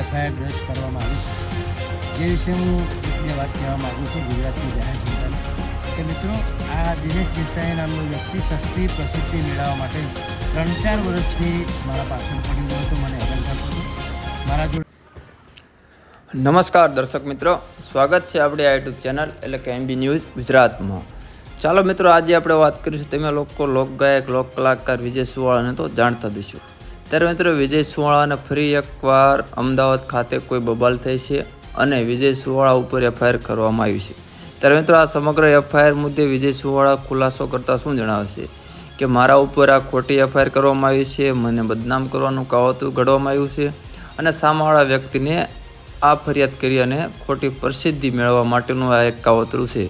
FIR દર્જ કરવામાં આવી છે, જે વિશે હું એક બે વાત કહેવા માગું છું ગુજરાતની જાહેર જનતાને કે મિત્રો, આ દિનેશ દેસાઈ નામનો વ્યક્તિ સસ્તી પ્રસિદ્ધિ મેળવવા માટે 3-4 વર્ષથી મારા પાછળ પડી ગયો હતો, મને હેરાન કરતો હતો મારા જોડે. નમસ્કાર દર્શક મિત્રો, સ્વાગત છે આપણી આ યુટ્યુબ ચેનલ એટલે કે MB ન્યૂઝ ગુજરાતમાં. ચાલો મિત્રો, આજે આપણે વાત કરીશું, તમે લોકો લોકગાયક લોક કલાકાર વિજય સુવાળાને તો જાણતા દઈશું. ત્યારે મિત્રો, વિજય સુવાળાને ફરી એકવાર અમદાવાદ ખાતે કોઈ બબાલ થઈ છે અને વિજય સુવાળા ઉપર એફઆઈઆર કરવામાં આવી છે. ત્યારે મિત્રો, આ સમગ્ર એફઆઈઆર મુદ્દે વિજય સુવાળા ખુલાસો કરતાં શું જણાવે છે કે મારા ઉપર આ ખોટી એફઆઈઆર કરવામાં આવી છે, મને બદનામ કરવાનું કાવતરું ઘડવામાં આવ્યું છે અને સામેવાળા વ્યક્તિને આ ફરિયાદ કરી અને ખોટી પ્રસિદ્ધિ મેળવવા માટેનું આ એક કાવતરું છે.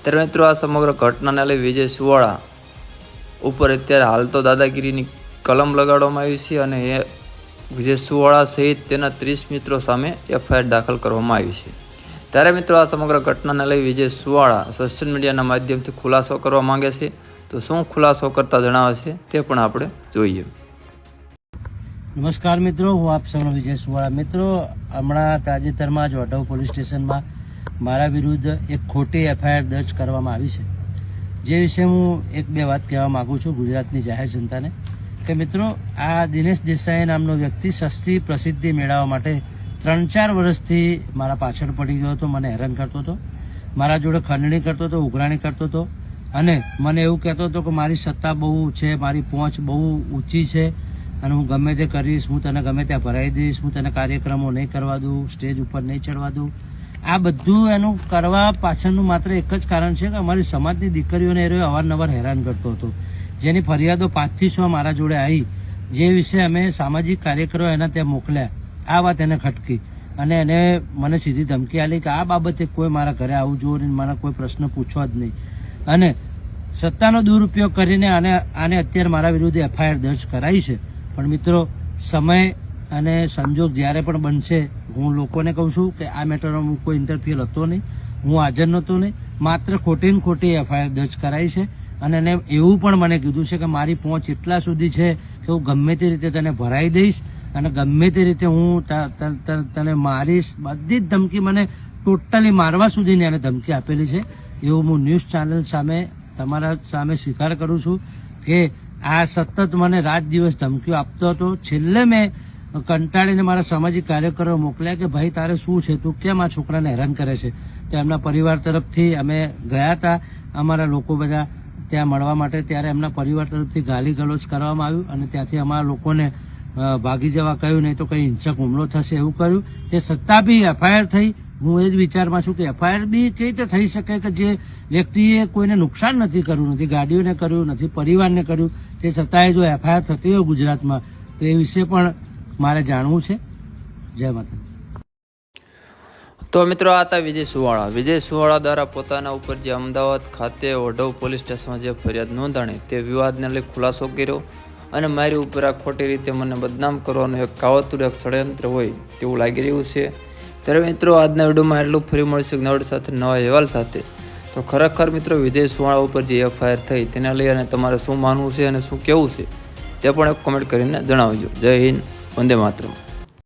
ત્યારે મિત્રો, આ સમગ્ર ઘટનાને લઈ વિજય સુવાળા ઉપર અત્યારે હાલ તો દાદાગીરીની કલમ લગાડવામાં આવી છે અને એ વિજય સુવાળા સહિત તેના 30 મિત્રો સામે એફઆઈઆર દાખલ કરવામાં આવી છે. ત્યારે મિત્રો, આ સમગ્ર ઘટનાને લઈ વિજય સુવાળા સોશિયલ મીડિયાના માધ્યમથી ખુલાસો કરવા માંગે છે. તો શું ખુલાસો કરતા જણાવે છે તે પણ આપણે જોઈએ. નમસ્કાર મિત્રો, હું આપ સૌનો વિજય સુવાળા. મિત્રો, હમણાં તાજેતરમાં જ વઢવ પોલીસ સ્ટેશનમાં મારા વિરુદ્ધ એક ખોટી એફઆઈઆર દર્જ કરવામાં આવી છે, જે વિશે હું એક બે વાત કહેવા માગું છું ગુજરાતની જાહેર જનતાને કે મિત્રો, આ દિનેશ દેસાઈ નામનો વ્યક્તિ સસ્તી પ્રસિદ્ધિ મેળવવા માટે 3-4 વર્ષથી મારા પાછળ પડી ગયો હતો, મને હેરાન કરતો હતો, મારા જોડે ખંડણી કરતો હતો, ઉઘરાણી કરતો હતો અને મને એવું કહેતો હતો કે મારી સત્તા બહુ છે, મારી પહોંચ બહુ ઊંચી છે અને હું ગમે તે કરીશ, હું તને ગમે ત્યાં ભરાઈ દઈશ, હું તને કાર્યક્રમો નહીં કરવા દઉં, સ્ટેજ ઉપર નહીં ચડવા દઉં. આ બધું એનું કરવા પાછળનું માત્ર એક જ કારણ છે કે અમારી સમાજની દીકરીઓને એ અવારનવાર હેરાન કરતો હતો, જેની ફરિયાદો 5 થી 6 મારા જોડે આવી, જે વિશે અમે સામાજિક કાર્યકરો એના ત્યાં મોકલ્યા. આ વાત એને ખટકી અને એને મને સીધી ધમકી આપી કે આ બાબતે કોઈ મારા ઘરે આવવું જોઈએ, મને કોઈ પ્રશ્ન પૂછવા જ નહીં અને સત્તાનો દુરુપયોગ કરીને આને અત્યારે મારા વિરુદ્ધ એફઆઈઆર દર્જ કરાઈ છે. પણ મિત્રો, સમય અને સંજોગ જ્યારે પણ બનશે, હું લોકોને કહું છું કે આ મેટરમાં હું કોઈ ઇન્ટરફિયર હતો નહીં, હું હાજર નહોતો નહીં, માત્ર ખોટી ને ખોટી એફઆઈઆર દર્જ કરાઈ છે અને એને એવું પણ મને કીધું છે કે મારી પહોંચ એટલા સુધી છે કે હું ગમે તે રીતે તને ભરાઈ દઈશ અને ગમે તે રીતે હું તને મારીશ. બધી જ ધમકી, મને ટોટલી મારવા સુધીની એને ધમકી આપેલી છે. એવું હું ન્યૂઝ ચેનલ સામે તમારા સામે સ્વીકાર કરું છું કે આ સતત મને રાત દિવસ ધમકીઓ આપતો હતો. છેલ્લે મેં કંટાળીને મારા સામાજિક કાર્યકરો મોકલ્યા કે ભાઈ, તારે શું છે, તું કેમ આ છોકરાને હેરાન કરે છે. તો એમના પરિવાર તરફથી અમે ગયા હતા, અમારા લોકો બધા ત્યાં મળવા માટે. ત્યારે એમના પરિવાર તરફથી ગાલી ગલોચ કરવામાં આવ્યું અને ત્યાંથી અમારા લોકોને ભાગી જવા કહ્યું, નહીં તો કંઈ હિંસક હુમલો થશે એવું કર્યું. તે છતાં બી એફઆઈઆર થઈ. હું એ જ વિચારમાં છું કે એફઆઈઆર બી કઈ રીતે થઈ શકે કે જે વ્યક્તિએ કોઈને નુકસાન નથી કર્યું, નથી ગાડીઓને કર્યું, નથી પરિવારને કર્યું, તે છતાંય જો એફઆઈઆર થતી હોય ગુજરાતમાં, તો એ વિશે પણ મારે જાણવું છે. જય માતા. તો મિત્રો, આ હતા વિજય સુવાળા. વિજય સુવાળા દ્વારા પોતાના ઉપર જે અમદાવાદ ખાતે વઢવ પોલીસ સ્ટેશનમાં જે ફરિયાદ નોંધાણી તે વિવાદને લઈ ખુલાસો કર્યો અને મારી ઉપર આ ખોટી રીતે મને બદનામ કરવાનું એક કાવતરું, એક ષડયંત્ર હોય તેવું લાગી રહ્યું છે. ત્યારે મિત્રો, આજના વિડીયોમાં એટલું. ફરી મળીશું નવા સાથે, નવા અહેવાલ સાથે. તો ખરેખર મિત્રો, વિજય સુવાળા ઉપર જે એફઆઈઆર થઈ તેને લઈ અને તમારે શું માનવું છે અને શું કહેવું છે તે પણ એક કોમેન્ટ કરીને જણાવજો. જય હિન્દ, વંદે માતરમ.